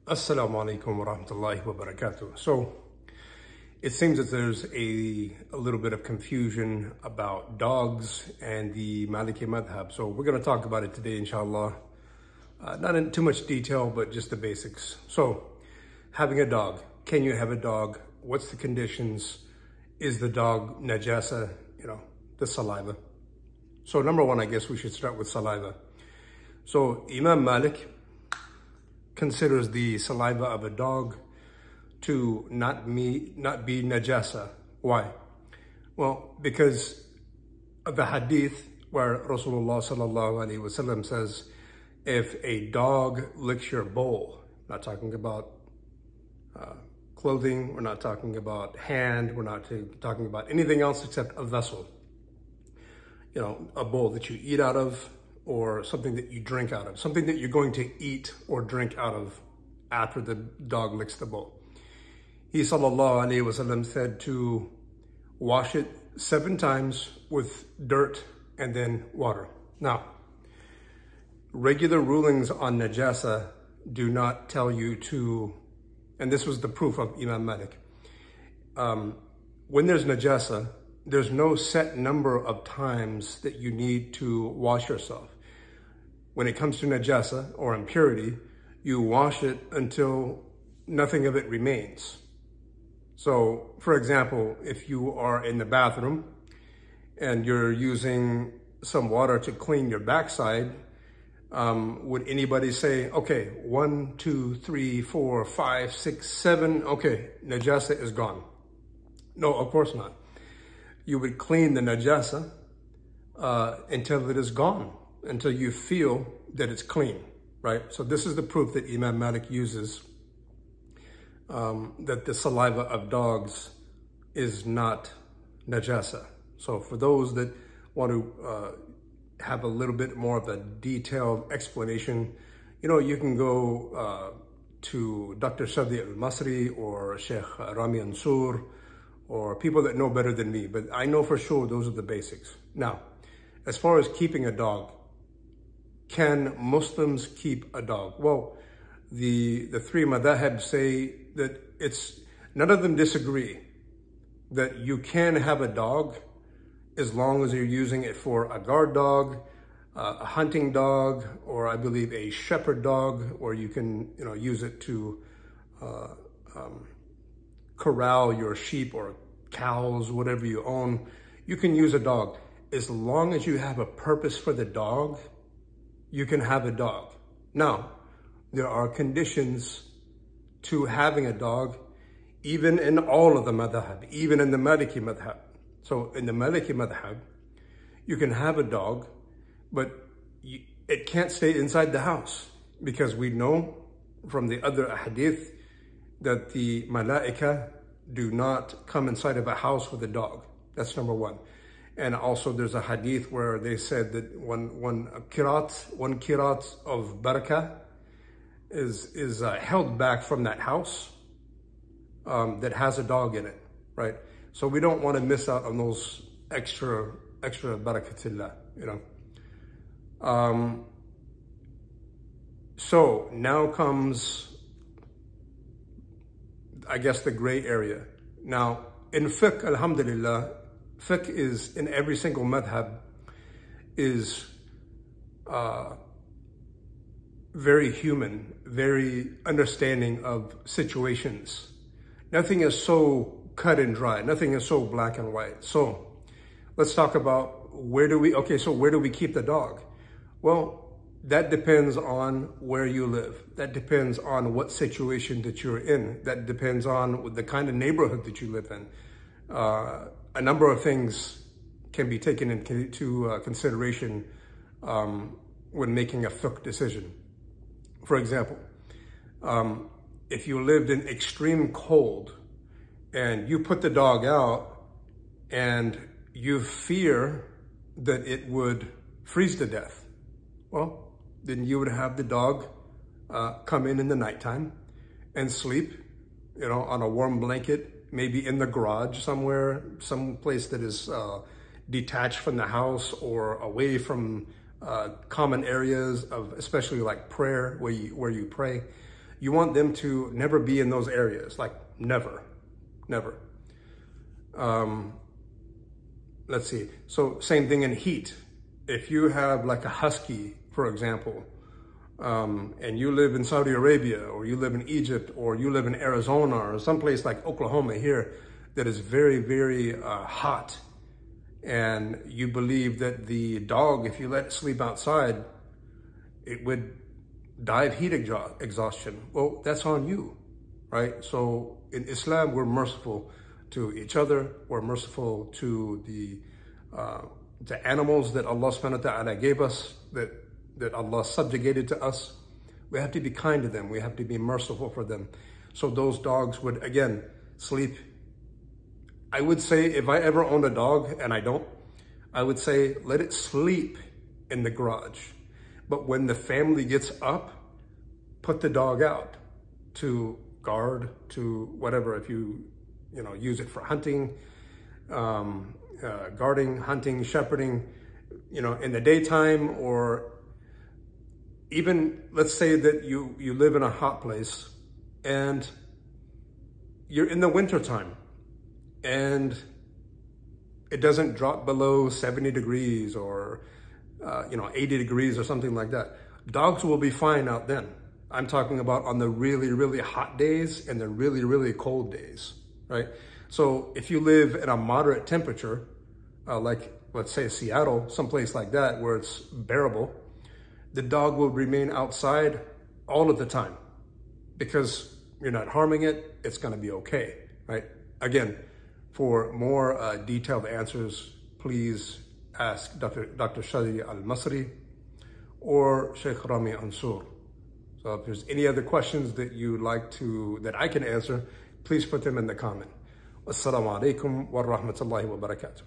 Assalamu alaikum wa rahmatullahi wa barakatuh. So it seems that there's a little bit of confusion about dogs and the Maliki madhab. So we're going to talk about it today, inshallah. Not in too much detail, but just the basics. So having a dog, can you have a dog? What's the conditions? Is the dog najasa? The saliva. So number one, I guess we should start with saliva. So Imam Malik considers the saliva of a dog to not be najasa. Why? Well, because of the hadith where Rasulullah sallallahu alaihi wasallam says, if a dog licks your bowl, not talking about clothing, we're not talking about hand, we're not talking about anything else except a vessel. A bowl that you eat out of, or something that you drink out of, something that you're going to eat or drink out of after the dog licks the bowl. He sallallahu alaihi wasallam said to wash it 7 times with dirt and then water. Now, regular rulings on najasa do not tell you to, and this was the proof of Imam Malik. When there's najasa, there's no set number of times that you need to wash yourself. When it comes to najasa or impurity, you wash it until nothing of it remains. So, for example, if you are in the bathroom and you're using some water to clean your backside, would anybody say, okay, 1, 2, 3, 4, 5, 6, 7, okay, najasa is gone? No, of course not. You would clean the najasa until it is gone, until you feel that it's clean, right? So this is the proof that Imam Malik uses, that the saliva of dogs is not najasa. So for those that want to have a little bit more of a detailed explanation, you can go to Dr. Shadi al-Masri or Sheikh Rami Ansur, or people that know better than me, but I know for sure those are the basics. Now, as far as keeping a dog, can Muslims keep a dog? Well, the 3 madhahib say that none of them disagree that you can have a dog as long as you're using it for a guard dog, a hunting dog, or I believe a shepherd dog, or you can use it to corral your sheep or cows, whatever you own. You can use a dog. As long as you have a purpose for the dog, you can have a dog. Now, there are conditions to having a dog, even in all of the madhab, even in the Maliki madhab. So in the Maliki madhab, you can have a dog, but it can't stay inside the house, because we know from the other hadith that the malaika do not come inside of a house with a dog. That's number one. And also there's a hadith where they said that one kirat of barakah is held back from that house that has a dog in it, right? So we don't want to miss out on those extra barakatillah, So now comes, I guess, the gray area. Now, in fiqh, alhamdulillah, fiqh is, in every single madhab, is very human, very understanding of situations. Nothing is so cut and dry. Nothing is so black and white. So let's talk about where do we keep the dog? Well, that depends on where you live. That depends on what situation that you're in. That depends on the kind of neighborhood that you live in. A number of things can be taken into consideration when making a fiqh decision. For example, if you lived in extreme cold and you put the dog out and you fear that it would freeze to death, well, then you would have the dog come in the nighttime and sleep, on a warm blanket, maybe in the garage somewhere, some place that is detached from the house or away from common areas of, especially like prayer, where you pray. You want them to never be in those areas, like never. Let's see. So same thing in heat. If you have like a husky, for example, and you live in Saudi Arabia, or you live in Egypt, or you live in Arizona, or someplace like Oklahoma here that is very, very hot, and you believe that the dog, if you let it sleep outside, it would die of heat exhaustion. Well, that's on you, right? So in Islam, we're merciful to each other. We're merciful to the animals that Allah subhanahu wa ta'ala gave us, that Allah subjugated to us. We have to be kind to them. We have to be merciful for them. So those dogs would, again, sleep. I would say if I ever owned a dog, and I don't, I would say let it sleep in the garage. But when the family gets up, put the dog out to guard, to whatever, if you use it for hunting, guarding, hunting, shepherding, in the daytime, or even let's say that you live in a hot place and you're in the wintertime and it doesn't drop below 70 degrees or 80 degrees or something like that. Dogs will be fine out then. I'm talking about on the really, really hot days and the really, really cold days, right? So if you live in a moderate temperature, like let's say Seattle, someplace like that where it's bearable, the dog will remain outside all of the time because you're not harming it. It's going to be okay, right? Again, for more detailed answers, please ask Dr. Shadi Al-Masri or Sheikh Rami Ansur. So if there's any other questions that you'd like that I can answer, please put them in the comment. Wassalamu alaikum wa rahmatullahi wa barakatuh.